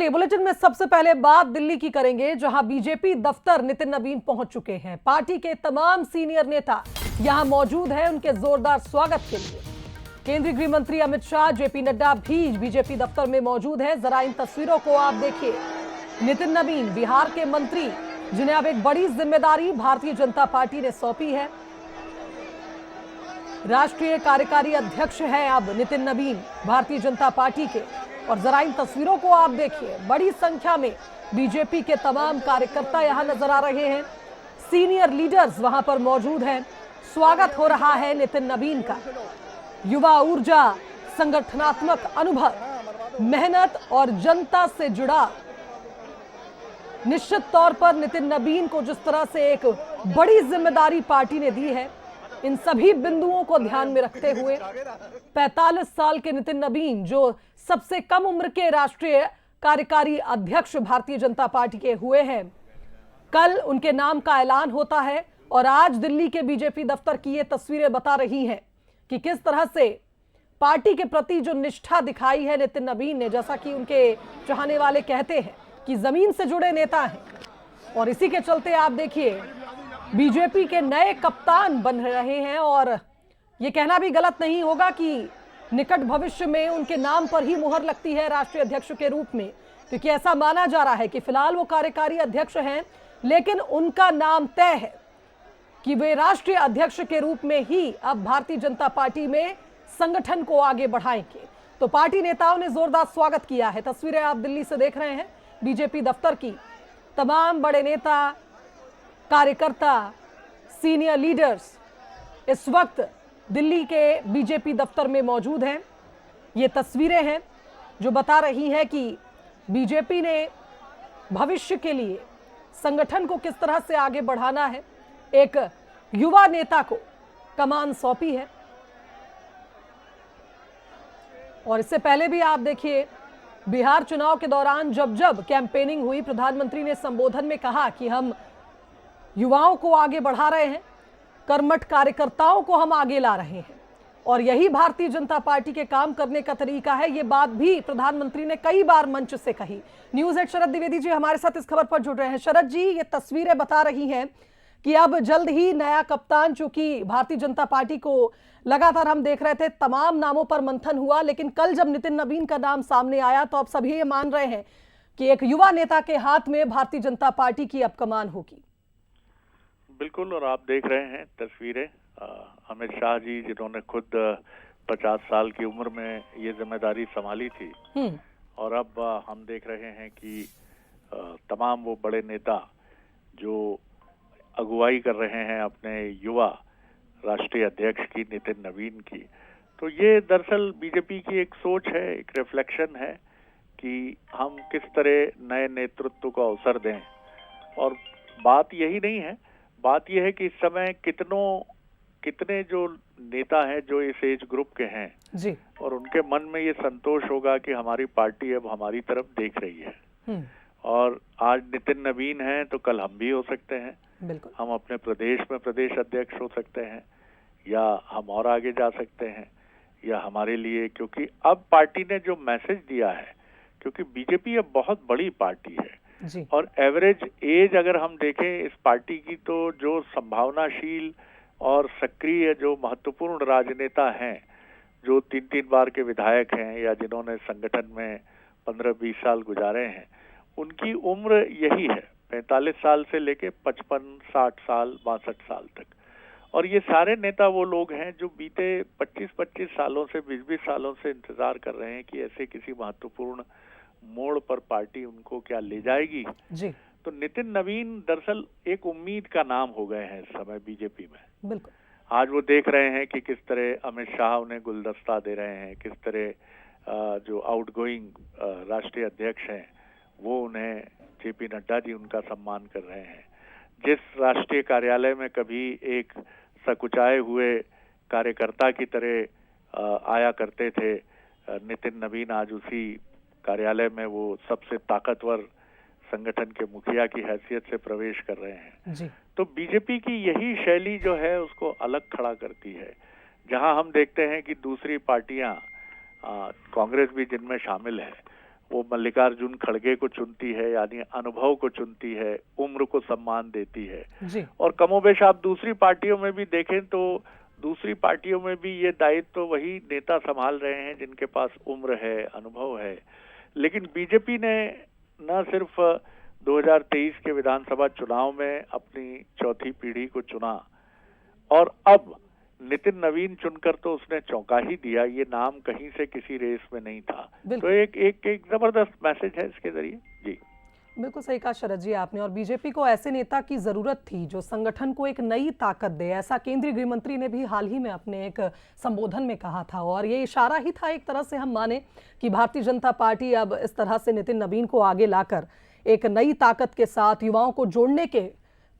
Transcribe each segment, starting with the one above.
चलिए बुलेटिन में सबसे पहले बात दिल्ली की करेंगे, जहां बीजेपी दफ्तर नितिन नवीन पहुंच चुके हैं। पार्टी के तमाम सीनियर नेता यहां मौजूद हैं उनके जोरदार स्वागत के लिए। केंद्रीय गृह मंत्री अमित शाह, जेपी नड्डा भी बीजेपी दफ्तर में मौजूद हैं। जरा इन तस्वीरों को आप देखिए। नितिन नवीन बिहार के मंत्री, जिन्हें अब एक बड़ी जिम्मेदारी भारतीय जनता पार्टी ने सौंपी है। राष्ट्रीय कार्यकारी अध्यक्ष हैं अब नितिन नवीन भारतीय जनता पार्टी के। और जरा इन तस्वीरों को आप देखिए, बड़ी संख्या में बीजेपी के तमाम कार्यकर्ता यहां नजर आ रहे हैं। सीनियर लीडर्स वहां पर मौजूद हैं। स्वागत हो रहा है नितिन नवीन का। युवा ऊर्जा, संगठनात्मक अनुभव, मेहनत और जनता से जुड़ा, निश्चित तौर पर नितिन नवीन को जिस तरह से एक बड़ी जिम्मेदारी पार्टी ने दी है, इन सभी बिंदुओं को ध्यान में रखते हुए 45 साल के नितिन नवीन, जो सबसे कम उम्र के राष्ट्रीय कार्यकारी अध्यक्ष भारतीय जनता पार्टी के हुए हैं, कल उनके नाम का ऐलान होता है। और आज दिल्ली के बीजेपी दफ्तर की ये तस्वीरें बता रही हैं कि किस तरह से पार्टी के प्रति जो निष्ठा दिखाई है नितिन नवीन ने। जैसा कि उनके चाहने वाले कहते हैं कि जमीन से जुड़े नेता हैं, और इसी के चलते आप देखिए बीजेपी के नए कप्तान बन रहे हैं। और ये कहना भी गलत नहीं होगा कि निकट भविष्य में उनके नाम पर ही मुहर लगती है राष्ट्रीय अध्यक्ष के रूप में, क्योंकि ऐसा माना जा रहा है कि फिलहाल वो कार्यकारी अध्यक्ष हैं, लेकिन उनका नाम तय है कि वे राष्ट्रीय अध्यक्ष के रूप में ही अब भारतीय जनता पार्टी में संगठन को आगे बढ़ाएंगे। तो पार्टी नेताओं ने जोरदार स्वागत किया है। तस्वीरें आप दिल्ली से देख रहे हैं बीजेपी दफ्तर की। तमाम बड़े नेता, कार्यकर्ता, सीनियर लीडर्स इस वक्त दिल्ली के बीजेपी दफ्तर में मौजूद हैं। ये तस्वीरें हैं जो बता रही हैं कि बीजेपी ने भविष्य के लिए संगठन को किस तरह से आगे बढ़ाना है, एक युवा नेता को कमान सौंपी है। और इससे पहले भी आप देखिए, बिहार चुनाव के दौरान जब जब कैंपेनिंग हुई, प्रधानमंत्री ने संबोधन में कहा कि हम युवाओं को आगे बढ़ा रहे हैं, कर्मठ कार्यकर्ताओं को हम आगे ला रहे हैं, और यही भारतीय जनता पार्टी के काम करने का तरीका है। ये बात भी प्रधानमंत्री ने कई बार मंच से कही। न्यूज़ हेड शरद द्विवेदी जी हमारे साथ इस खबर पर जुड़ रहे हैं। शरद जी, ये तस्वीरें बता रही हैं कि अब जल्द ही नया कप्तान, चूंकि भारतीय जनता पार्टी को लगातार हम देख रहे थे तमाम नामों पर मंथन हुआ, लेकिन कल जब नितिन नवीन का नाम सामने आया तो अब सभी ये मान रहे हैं कि एक युवा नेता के हाथ में भारतीय जनता पार्टी की अब कमान होगी। बिल्कुल, और आप देख रहे हैं तस्वीरें अमित शाह जी, जिन्होंने खुद 50 साल की उम्र में ये जिम्मेदारी संभाली थी, और अब हम देख रहे हैं कि तमाम वो बड़े नेता जो अगुवाई कर रहे हैं अपने युवा राष्ट्रीय अध्यक्ष की, नितिन नवीन की। तो ये दरअसल बीजेपी की एक सोच है, एक रिफ्लेक्शन है कि हम किस तरह नए नेतृत्व को अवसर दें। और बात यही नहीं है, बात यह है कि इस समय कितने जो नेता हैं जो इस एज ग्रुप के हैं जी, और उनके मन में ये संतोष होगा कि हमारी पार्टी अब हमारी तरफ देख रही है। और आज नितिन नवीन हैं तो कल हम भी हो सकते हैं। बिल्कुल, हम अपने प्रदेश में प्रदेश अध्यक्ष हो सकते हैं, या हम और आगे जा सकते हैं, या हमारे लिए, क्योंकि अब पार्टी ने जो मैसेज दिया है, क्योंकि बीजेपी अब बहुत बड़ी पार्टी है जी, और एवरेज एज अगर हम देखें इस पार्टी की, तो जो संभावनाशील और सक्रिय जो महत्वपूर्ण राजनेता हैं, जो 3-3 बार के विधायक हैं या जिन्होंने संगठन में 15-20 साल गुजारे हैं, उनकी उम्र यही है, 45 साल से लेके 55, 60 साल, 62 साल तक। और ये सारे नेता वो लोग हैं जो बीते 25-25 सालों से, 20-20 सालों से इंतजार कर रहे हैं कि ऐसे किसी महत्वपूर्ण मोड़ पर पार्टी उनको क्या ले जाएगी जी। तो नितिन नवीन दरअसल एक उम्मीद का नाम हो गए हैं इस समय बीजेपी में। बिल्कुल, आज वो देख रहे हैं कि किस तरह अमित शाह उन्हें गुलदस्ता दे रहे हैं, किस तरह जो आउटगोइंग राष्ट्रीय अध्यक्ष हैं वो उन्हें, जेपी नड्डा जी उनका सम्मान कर रहे हैं। जिस राष्ट्रीय कार्यालय में कभी एक सकुचाए हुए कार्यकर्ता की तरह आया करते थे नितिन नवीन, आज उसी कार्यालय में वो सबसे ताकतवर संगठन के मुखिया की हैसियत से प्रवेश कर रहे हैं जी। तो बीजेपी की यही शैली जो है उसको अलग खड़ा करती है। जहां हम देखते हैं कि दूसरी पार्टियां, कांग्रेस भी जिनमें शामिल है, वो मल्लिकार्जुन खड़गे को चुनती है, यानी अनुभव को चुनती है, उम्र को सम्मान देती है जी। और कमोबेश आप दूसरी पार्टियों में भी देखें तो दूसरी पार्टियों में भी ये दायित्व तो वही नेता संभाल रहे हैं जिनके पास उम्र है, अनुभव है। लेकिन बीजेपी ने न सिर्फ 2023 के विधानसभा चुनाव में अपनी चौथी पीढ़ी को चुना और अब नितिन नवीन चुनकर तो उसने चौंका ही दिया। ये नाम कहीं से किसी रेस में नहीं था। तो एक जबरदस्त मैसेज है इसके जरिए। जी बिल्कुल सही कहा शरद जी आपने। और बीजेपी को ऐसे नेता की जरूरत थी जो संगठन को एक नई ताकत दे, ऐसा केंद्रीय गृह मंत्री ने भी हाल ही में अपने एक संबोधन में कहा था। और ये इशारा ही था एक तरह से हम माने कि भारतीय जनता पार्टी अब इस तरह से नितिन नवीन को आगे लाकर एक नई ताकत के साथ युवाओं को जोड़ने के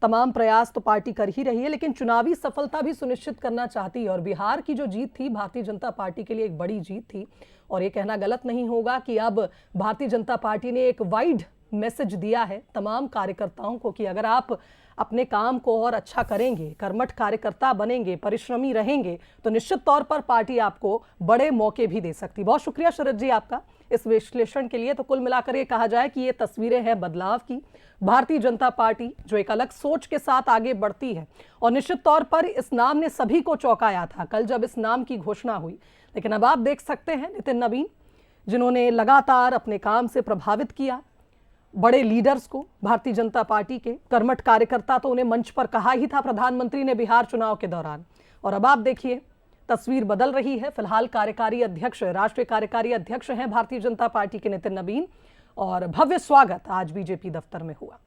तमाम प्रयास तो पार्टी कर ही रही है, लेकिन चुनावी सफलता भी सुनिश्चित करना चाहती है। और बिहार की जो जीत थी भारतीय जनता पार्टी के लिए एक बड़ी जीत थी। और ये कहना गलत नहीं होगा कि अब भारतीय जनता पार्टी ने एक वाइड मैसेज दिया है तमाम कार्यकर्ताओं को कि अगर आप अपने काम को और अच्छा करेंगे, कर्मठ कार्यकर्ता बनेंगे, परिश्रमी रहेंगे, तो निश्चित तौर पर पार्टी आपको बड़े मौके भी दे सकती। बहुत शुक्रिया शरद जी आपका इस विश्लेषण के लिए। तो कुल मिलाकर ये कहा जाए कि ये तस्वीरें हैं बदलाव की। भारतीय जनता पार्टी जो एक अलग सोच के साथ आगे बढ़ती है और निश्चित तौर पर इस नाम ने सभी को चौंकाया था कल जब इस नाम की घोषणा हुई। लेकिन अब आप देख सकते हैं नितिन नवीन जिन्होंने लगातार अपने काम से प्रभावित किया बड़े लीडर्स को, भारतीय जनता पार्टी के कर्मठ कार्यकर्ता तो उन्हें मंच पर कहा ही था प्रधानमंत्री ने बिहार चुनाव के दौरान। और अब आप देखिए तस्वीर बदल रही है। फिलहाल कार्यकारी अध्यक्ष, राष्ट्रीय कार्यकारी अध्यक्ष हैं भारतीय जनता पार्टी के नितिन नवीन और भव्य स्वागत आज बीजेपी दफ्तर में हुआ।